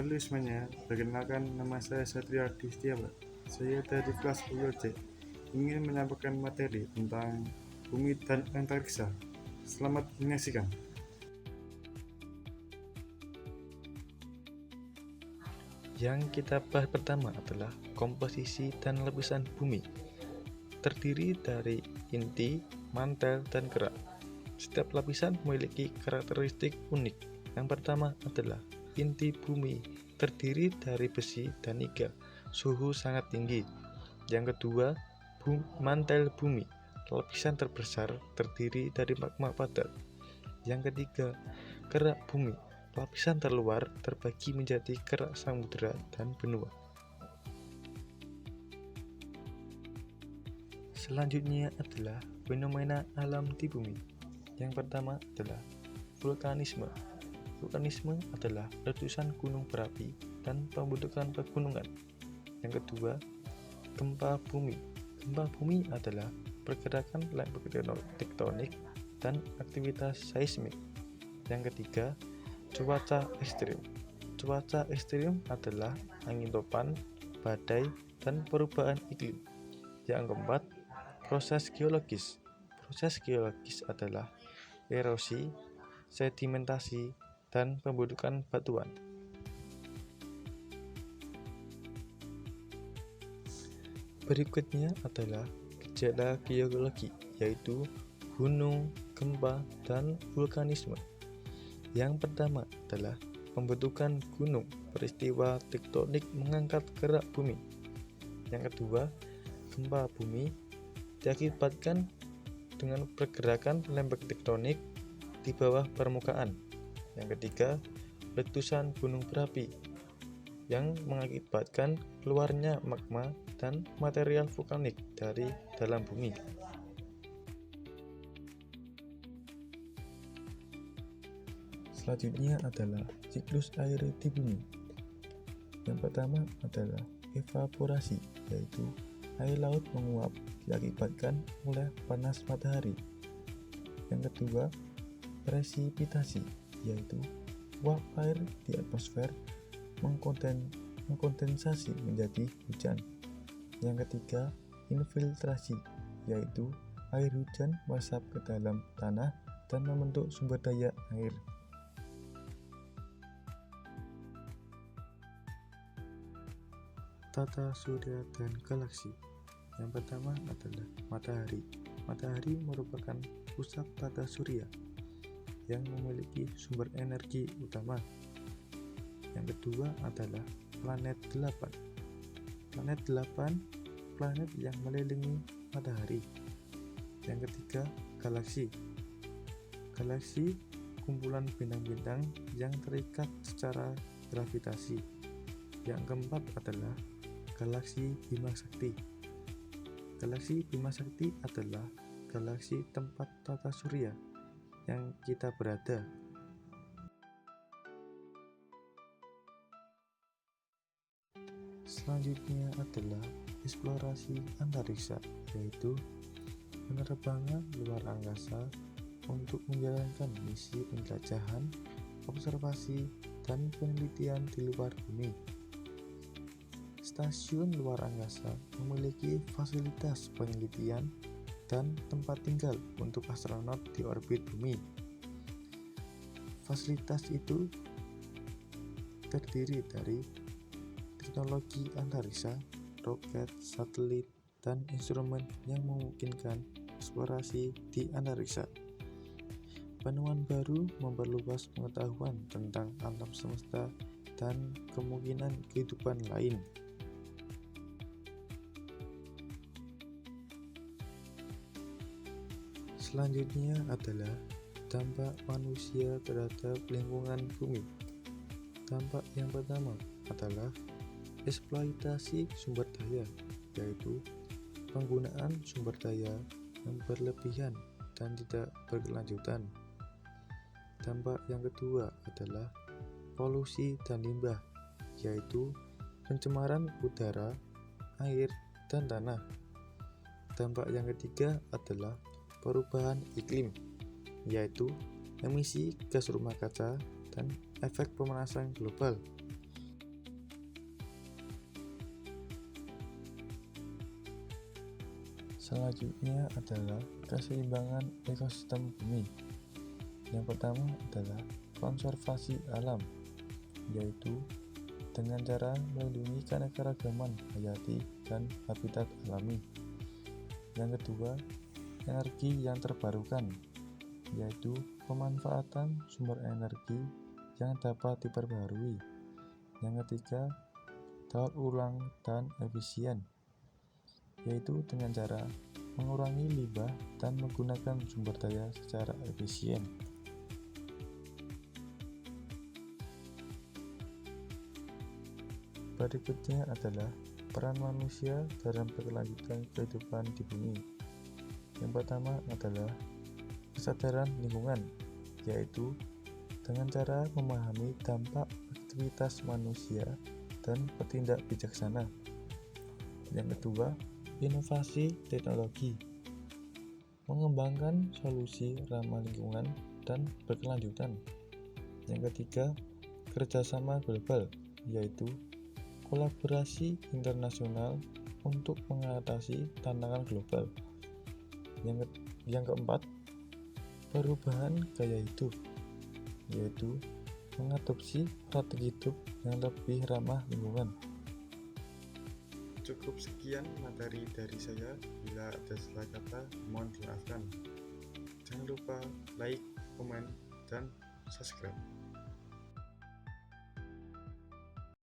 Halo semuanya, perkenalkan nama saya Satria Ardi Setiawan. Saya dari kelas 10C ingin menyampaikan materi tentang bumi dan antariksa. Selamat menyaksikan. Yang kita bahas pertama adalah komposisi dan lapisan bumi. Terdiri dari inti, mantel, dan kerak. Setiap lapisan memiliki karakteristik unik. Yang pertama adalah inti bumi, terdiri dari besi dan nikel. Suhu sangat tinggi. Yang kedua, mantel bumi. Lapisan terbesar terdiri dari magma padat. Yang ketiga, kerak bumi. Lapisan terluar terbagi menjadi kerak samudera dan benua. Selanjutnya adalah fenomena alam di bumi. Yang pertama adalah vulkanisme. Vulkanisme adalah letusan gunung berapi dan pembentukan pegunungan. Yang kedua, gempa bumi. Gempa bumi adalah pergerakan lempeng tektonik dan aktivitas seismik. Yang ketiga, cuaca ekstrim. Cuaca ekstrim adalah angin topan, badai, dan perubahan iklim. Yang keempat, proses geologis. Proses geologis adalah erosi, sedimentasi, dan pembentukan batuan. Berikutnya adalah gejala geologi, yaitu gunung, gempa, dan vulkanisme. Yang pertama adalah pembentukan gunung, peristiwa tektonik mengangkat gerak bumi. Yang kedua, gempa bumi diakibatkan dengan pergerakan lempeng tektonik di bawah permukaan. Yang ketiga, letusan gunung berapi yang mengakibatkan keluarnya magma dan material vulkanik dari dalam bumi. Selanjutnya adalah siklus air di bumi. Yang pertama adalah evaporasi, yaitu air laut menguap diakibatkan oleh panas matahari. Yang kedua, presipitasi, yaitu uap air di atmosfer mengkondensasi menjadi hujan. Yang ketiga, infiltrasi, yaitu air hujan meresap ke dalam tanah dan membentuk sumber daya air. Tata surya dan galaksi. Yang pertama adalah matahari. Matahari merupakan pusat tata surya yang memiliki sumber energi utama. Yang kedua adalah planet 8. Planet 8 planet yang mengelilingi matahari. Yang ketiga, galaksi. Galaksi kumpulan bintang-bintang yang terikat secara gravitasi. Yang keempat adalah galaksi Bima Sakti. Galaksi Bima Sakti adalah galaksi tempat tata surya yang kita berada. Selanjutnya adalah eksplorasi antariksa, yaitu penerbangan luar angkasa untuk menjalankan misi penjelajahan, observasi, dan penelitian di luar bumi. Stasiun luar angkasa memiliki fasilitas penelitian dan tempat tinggal untuk astronot di orbit bumi. Fasilitas itu terdiri dari teknologi antariksa, roket, satelit, dan instrumen yang memungkinkan eksplorasi di antariksa. Penemuan baru memperluas pengetahuan tentang alam semesta dan kemungkinan kehidupan lain. Selanjutnya adalah dampak manusia terhadap lingkungan bumi. Dampak yang pertama adalah eksploitasi sumber daya, yaitu penggunaan sumber daya yang berlebihan dan tidak berkelanjutan. Dampak yang kedua adalah polusi dan limbah, yaitu pencemaran udara, air, dan tanah. Dampak yang ketiga adalah perubahan iklim, yaitu emisi gas rumah kaca dan efek pemanasan global. Selanjutnya adalah keseimbangan ekosistem bumi. Yang pertama adalah konservasi alam, yaitu dengan cara melindungi keanekaragaman hayati dan habitat alami. Yang kedua, energi yang terbarukan, yaitu pemanfaatan sumber energi yang dapat diperbarui. Yang ketiga, daur ulang dan efisien, yaitu dengan cara mengurangi limbah dan menggunakan sumber daya secara efisien. Berikutnya adalah peran manusia dalam berkelanjutan kehidupan di bumi. Yang pertama adalah kesadaran lingkungan, yaitu dengan cara memahami dampak aktivitas manusia dan bertindak bijaksana. Yang kedua, inovasi teknologi, mengembangkan solusi ramah lingkungan dan berkelanjutan. Yang ketiga, kerjasama global, yaitu kolaborasi internasional untuk mengatasi tantangan global. Yang keempat, perubahan gaya hidup, yaitu mengadopsi strategi hidup yang lebih ramah lingkungan. Cukup sekian materi dari saya. Bila ada salah kata, mohon dimaafkan. Jangan lupa like, komen, dan subscribe.